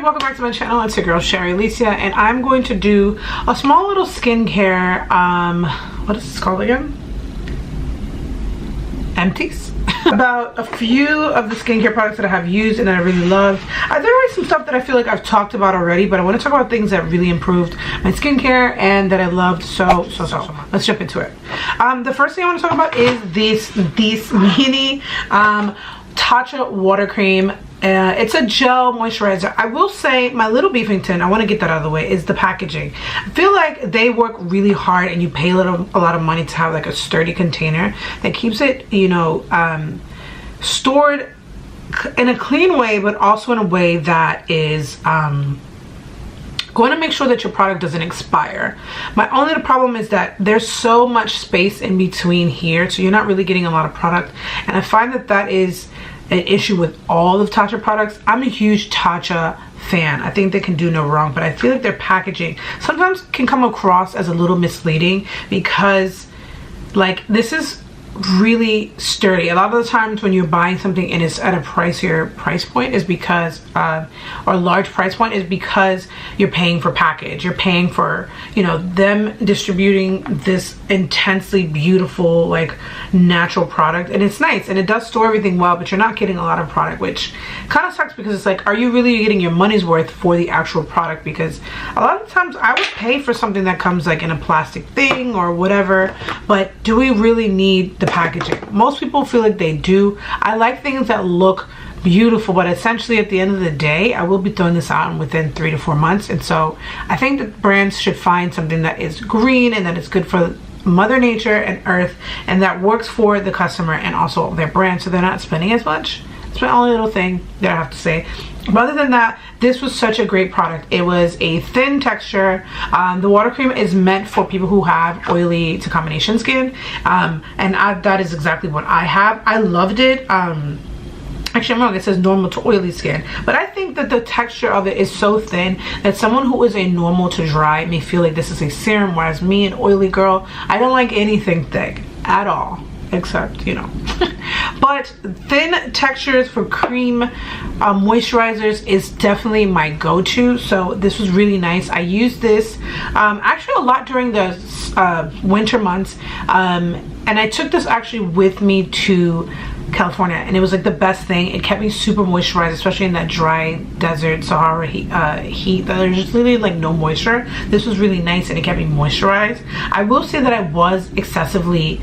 welcome back to my channel. It's your girl Shari, Elisa, and I'm going to do a small little skincare, what is this called again? Empties? About a few of the skincare products that I have used and that I really loved. There is some stuff that I feel like I've talked about already, but I want to talk about things that really improved my skincare and that I loved so much. Let's jump into it. The first thing I want to talk about is this mini Tatcha water cream. It's a gel moisturizer. I will say my little beefington, I want to get that out of the way, is the packaging. I feel like they work really hard and you pay a lot of money to have like a sturdy container that keeps it, you know, stored in a clean way, but also in a way that is going to make sure that your product doesn't expire. My only problem is that there's so much space in between here, so you're not really getting a lot of product, and I find that that is an issue with all of Tatcha products. I'm a huge Tatcha fan. I think they can do no wrong, but I feel like their packaging sometimes can come across as a little misleading because like this is really sturdy. A lot of the times when you're buying something and it's at a pricier price point is because or large price point is because you're paying for package, you're paying for, you know, them distributing this intensely beautiful like natural product, and it's nice and it does store everything well, but you're not getting a lot of product, which kind of sucks because it's like, are you really getting your money's worth for the actual product? Because a lot of times I would pay for something that comes like in a plastic thing or whatever, but do we really need the packaging? Most people feel like they do. I like things that look beautiful, but essentially at the end of the day I will be throwing this out within 3 to 4 months, and so I think that brands should find something that is green and that is good for Mother Nature and Earth and that works for the customer and also their brand, so they're not spending as much. It's my only little thing that I have to say. But other than that, this was such a great product. It was a thin texture. The water cream is meant for people who have oily to combination skin, and that is exactly what I have. I loved it. Actually, I'm wrong, it says normal to oily skin, but I think that the texture of it is so thin that someone who is a normal to dry may feel like this is a serum, whereas me, an oily girl, I don't like anything thick at all, except, you know. But thin textures for cream moisturizers is definitely my go-to, so this was really nice. I used this actually a lot during the winter months, and I took this actually with me to California, and it was like the best thing. It kept me super moisturized, especially in that dry desert Sahara heat that there's just literally like no moisture. This was really nice and it kept me moisturized. I will say that I was excessively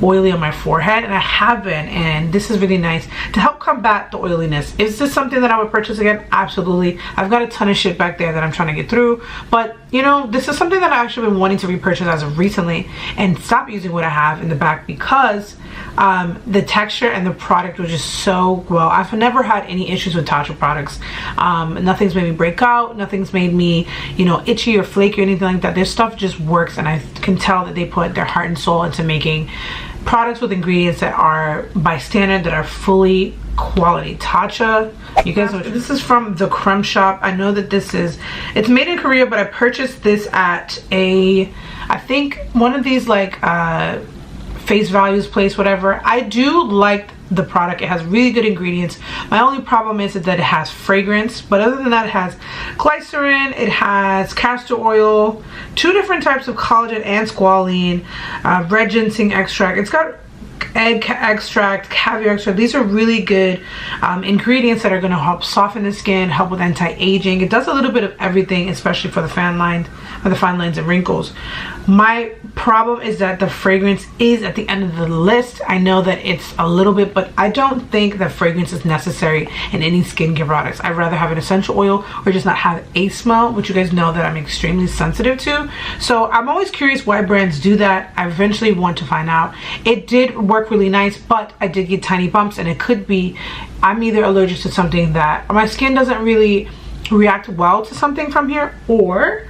oily on my forehead, and I have been, and this is really nice to help combat the oiliness. Is this something that I would purchase again? Absolutely. I've got a ton of shit back there that I'm trying to get through, but you know, this is something that I've actually been wanting to repurchase as of recently and stop using what I have in the back because the texture and the product was just so well. I've never had any issues with Tatcha products. Nothing's made me break out, nothing's made me, you know, itchy or flaky or anything like that. Their stuff just works, and I can tell that they put their heart and soul into making products with ingredients that are by standard, that are fully quality. Tatcha, you guys know, this is from the Crumb Shop. I know that it's made in Korea, but I purchased this at I think one of these like face values place, whatever. I do like the product. It has really good ingredients. My only problem is that it has fragrance, but other than that, it has glycerin, it has castor oil, 2 different types of collagen and squalene, red ginseng extract. It's got egg extract, caviar extract. These are really good ingredients that are going to help soften the skin, help with anti-aging. It does a little bit of everything, especially for the fine lines and wrinkles. My problem is that the fragrance is at the end of the list. I know that it's a little bit, but I don't think that fragrance is necessary in any skincare products. I'd rather have an essential oil or just not have a smell, which you guys know that I'm extremely sensitive to. So I'm always curious why brands do that. I eventually want to find out. It did work really nice, but I did get tiny bumps, and it could be I'm either allergic to something that my skin doesn't really react well to something from here, or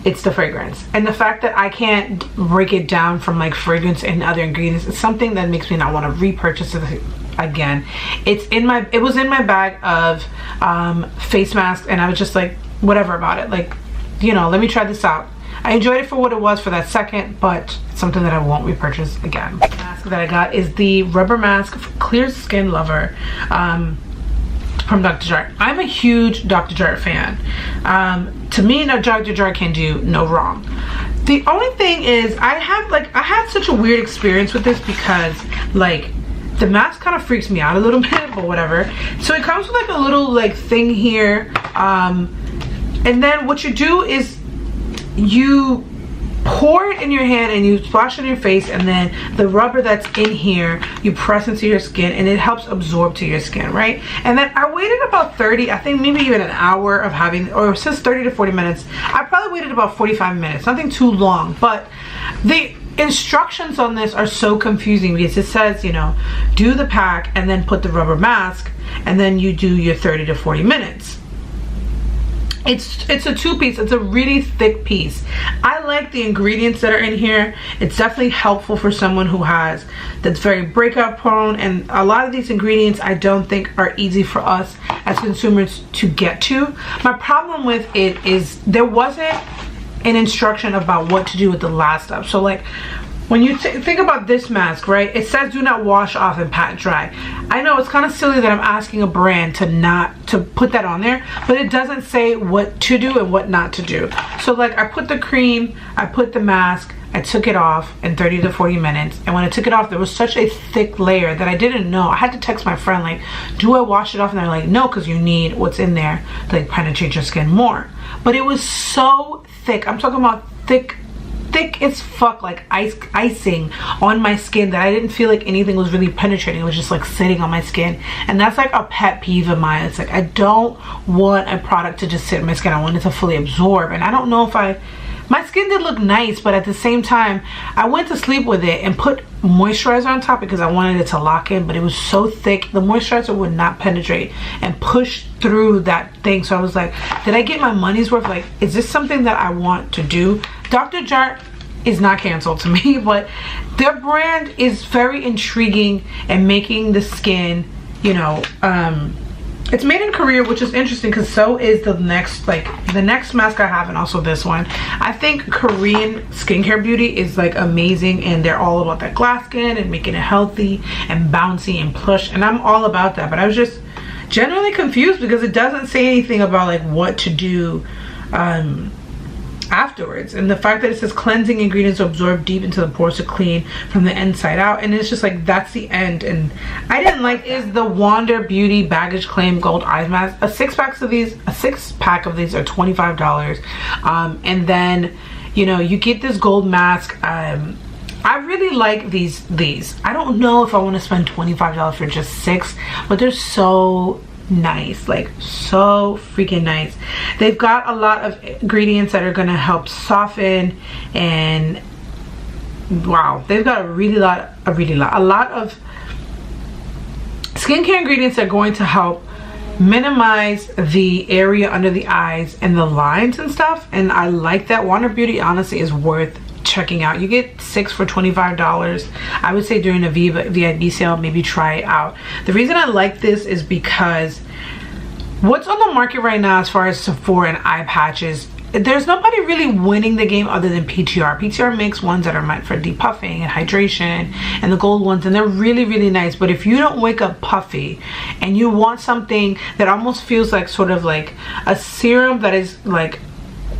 it's the fragrance. And the fact that I can't break it down from like fragrance and other ingredients is something that makes me not want to repurchase it again. It was in my bag of face masks, and I was just like, whatever about it, like, you know, let me try this out. I enjoyed it for what it was for that second, but it's something that I won't repurchase again. The mask that I got is the Rubber Mask Clear Skin Lover. from Dr. Jart. I'm a huge Dr. Jart fan. To me, no, Dr. Jart can do no wrong. The only thing is, I had such a weird experience with this because like the mask kind of freaks me out a little bit, but whatever. So it comes with like a little like thing here, and then what you do is you pour it in your hand and you splash it in your face, and then the rubber that's in here you press into your skin and it helps absorb to your skin, right? And then I waited about 30, I think maybe even an hour of having, or since 30 to 40 minutes, I probably waited about 45 minutes, nothing too long. But the instructions on this are so confusing because it says, you know, do the pack and then put the rubber mask and then you do your 30 to 40 minutes. It's a two-piece. It's a really thick piece. I like the ingredients that are in here. It's definitely helpful for someone who that's very breakout prone, and a lot of these ingredients I don't think are easy for us as consumers to get to. My problem with it is there wasn't an instruction about what to do with the last step. So like when you think about this mask, right, it says do not wash off and pat dry. I know it's kind of silly that I'm asking a brand to put that on there, but it doesn't say what to do and what not to do. So like I put the cream, I put the mask, I took it off in 30 to 40 minutes, and when I took it off there was such a thick layer that I didn't know. I had to text my friend like, do I wash it off? And they're like, no, because you need what's in there to like penetrate your skin more. But it was so thick. I'm talking about thick as fuck, like icing on my skin, that I didn't feel like anything was really penetrating. It was just like sitting on my skin, and that's like a pet peeve of mine. It's like I don't want a product to just sit in my skin. I want it to fully absorb. And I don't know if my skin did look nice, but at the same time I went to sleep with it and put moisturizer on top because I wanted it to lock in, but it was so thick the moisturizer would not penetrate and push through that thing. So I was like, did I get my money's worth? Like, is this something that I want to do? Dr. Jart is not canceled to me, but their brand is very intriguing and making the skin, you know, it's made in Korea, which is interesting because so is the next mask I have, and also this one. I think Korean skincare beauty is like amazing, and they're all about that glass skin and making it healthy and bouncy and plush, and I'm all about that. But I was just generally confused because it doesn't say anything about like what to do afterwards, and the fact that it says cleansing ingredients to absorb deep into the pores to clean from the inside out, and it's just like that's the end. And I didn't like is the Wander Beauty Baggage Claim Gold Eye Mask. A six pack of these are $25, and then you know you get this gold mask. I really like these. I don't know if I want to spend $25 for just 6, but they're so nice, like so freaking nice. They've got a lot of ingredients that are going to help soften, and wow, they've got a lot of skincare ingredients that are going to help minimize the area under the eyes and the lines and stuff, and I like that. Wander Beauty honestly is worth checking out. You get 6 for $25. I would say during a VIB sale, maybe try it out. The reason I like this is because what's on the market right now as far as Sephora and eye patches, there's nobody really winning the game other than PTR. PTR makes ones that are meant for depuffing and hydration, and the gold ones, and they're really, really nice. But if you don't wake up puffy and you want something that almost feels like sort of like a serum that is like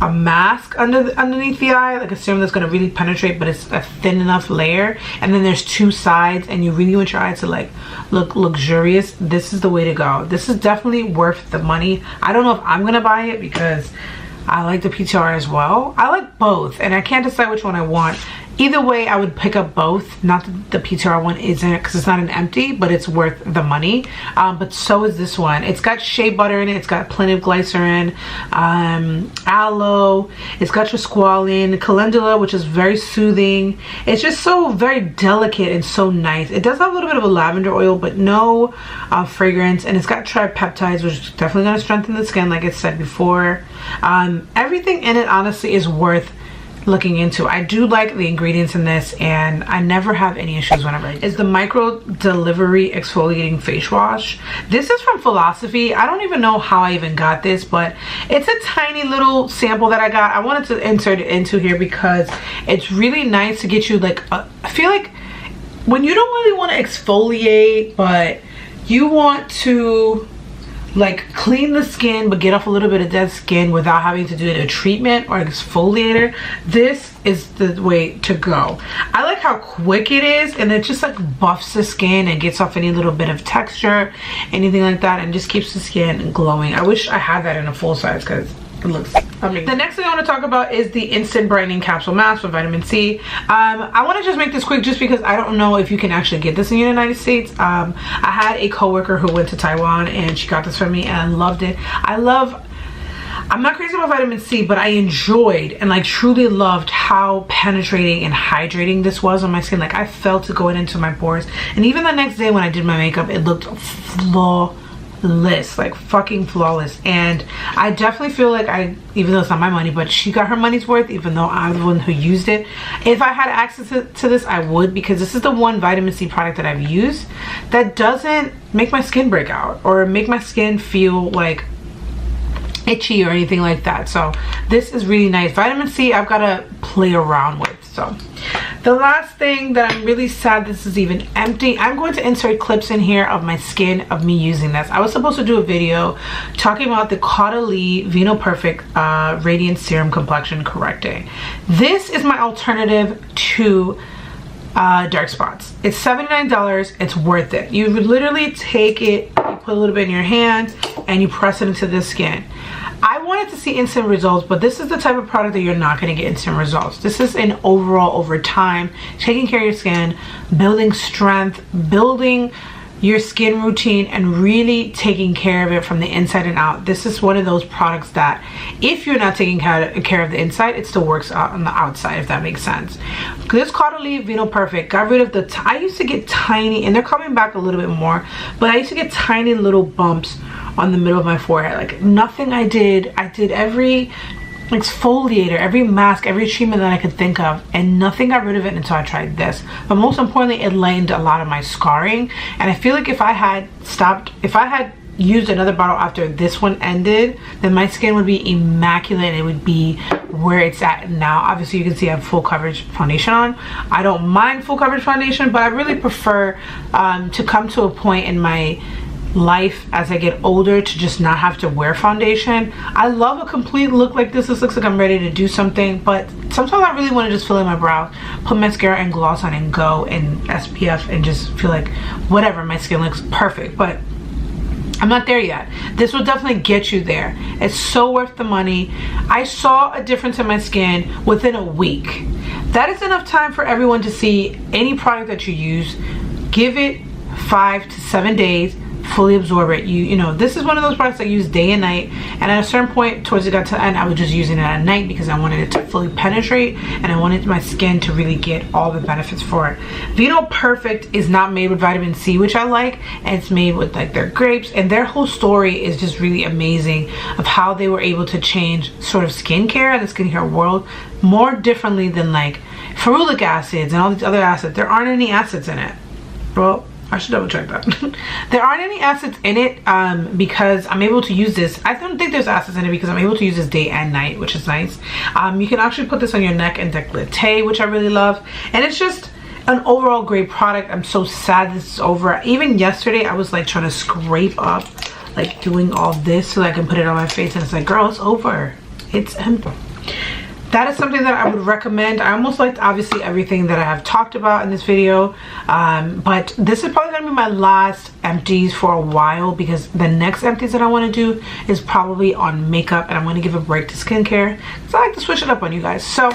a mask underneath the eye, like a serum that's going to really penetrate, but it's a thin enough layer, and then there's 2 sides, and you really want your eyes to like look luxurious, this is the way to go. This is definitely worth the money. I don't know if I'm gonna buy it because I like the PTR as well. I like both, and I can't decide which one I want. Either way, I would pick up both. Not that the PTR one isn't, because it's not an empty, but it's worth the money. But so is this one. It's got shea butter in it. It's got plenty of glycerin, aloe. It's got your squalene, calendula, which is very soothing. It's just so very delicate and so nice. It does have a little bit of a lavender oil, but no fragrance. And it's got tripeptides, which is definitely going to strengthen the skin, like I said before. Everything in it, honestly, is worth looking into. I do like the ingredients in this, and I never have any issues whenever I use it. It's the Micro Delivery Exfoliating Face Wash. This is from Philosophy. I don't even know how I even got this, but it's a tiny little sample that I got. I wanted to insert it into here because it's really nice to get you like I feel like when you don't really want to exfoliate, but you want to like clean the skin but get off a little bit of dead skin without having to do a treatment or exfoliator, this is the way to go. I like how quick it is, and it just like buffs the skin and gets off any little bit of texture, anything like that, and just keeps the skin glowing. I wish I had that in a full size because it looks amazing. The next thing I want to talk about is the Instant Brightening Capsule Mask with vitamin C. I want to just make this quick just because I don't know if you can actually get this in the United States. I had a coworker who went to Taiwan and she got this for me and I loved it. I'm not crazy about vitamin C, but I enjoyed and like truly loved how penetrating and hydrating this was on my skin. Like I felt it going into my pores, and even the next day when I did my makeup, it looked flawless, like fucking flawless. And I definitely feel like even though it's not my money, but she got her money's worth, even though I'm the one who used it. If I had access to this, I would, because this is the one vitamin C product that I've used that doesn't make my skin break out or make my skin feel like itchy or anything like that. So this is really nice. Vitamin C I've got to play around with. So the last thing that I'm really sad this is even empty, I'm going to insert clips in here of my skin of me using this. I was supposed to do a video talking about the Caudalie Vino Perfect Radiant Serum Complexion Correcting. This is my alternative to dark spots. It's $79. It's worth it. You would literally take it, you put a little bit in your hand and you press it into the skin. I wanted to see instant results, but this is the type of product that you're not going to get instant results. This is an overall, over time, taking care of your skin, building strength, building your skin routine, and really taking care of it from the inside and out. This is one of those products that if you're not taking care of the inside, it still works out on the outside, if that makes sense. This Caudalie Vino Perfect got rid of the I used to get tiny, and they're coming back a little bit more, but I used to get tiny little bumps on the middle of my forehead. Like nothing I did every exfoliator, every mask, every treatment that I could think of, and nothing got rid of it until I tried this. But most importantly, it lightened a lot of my scarring, and I feel like if I had used another bottle after this one ended, then my skin would be immaculate and it would be where it's at now. Obviously you can see I have full coverage foundation on. I don't mind full coverage foundation, but I really prefer to come to a point in my life as I get older to just not have to wear foundation. I love a complete look like this. This looks like I'm ready to do something, but sometimes I really want to just fill in my brow, put mascara and gloss on and go, and SPF, and just feel like whatever, my skin looks perfect. But I'm not there yet. This will definitely get you there. It's so worth the money. I saw a difference in my skin within a week. That is enough time for everyone to see any product that you use. Give it 5 to 7 days, fully absorb it. You know, this is one of those products I use day and night, and at a certain point towards it got to end, I was just using it at night because I wanted it to fully penetrate and I wanted my skin to really get all the benefits for it. Vino Perfect is not made with vitamin C, which I like, and it's made with like their grapes, and their whole story is just really amazing of how they were able to change sort of skincare and the skincare world more differently than like ferulic acids and all these other acids. There aren't any acids in it. Well, I should double check that. There aren't any acids in it because I'm able to use this. I don't think there's acids in it because I'm able to use this day and night, which is nice. You can actually put this on your neck and décolleté, which I really love. And it's just an overall great product. I'm so sad this is over. Even yesterday, I was like trying to scrape up, like doing all this so that I can put it on my face. And it's like, girl, it's over. It's empty. That is something that I would recommend. I almost liked obviously everything that I have talked about in this video, but this is probably gonna be my last empties for a while because the next empties that I want to do is probably on makeup, and I'm going to give a break to skincare because I like to switch it up on you guys. So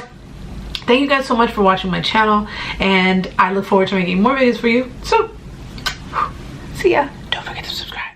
thank you guys so much for watching my channel, and I look forward to making more videos for you. So see ya. Don't forget to subscribe.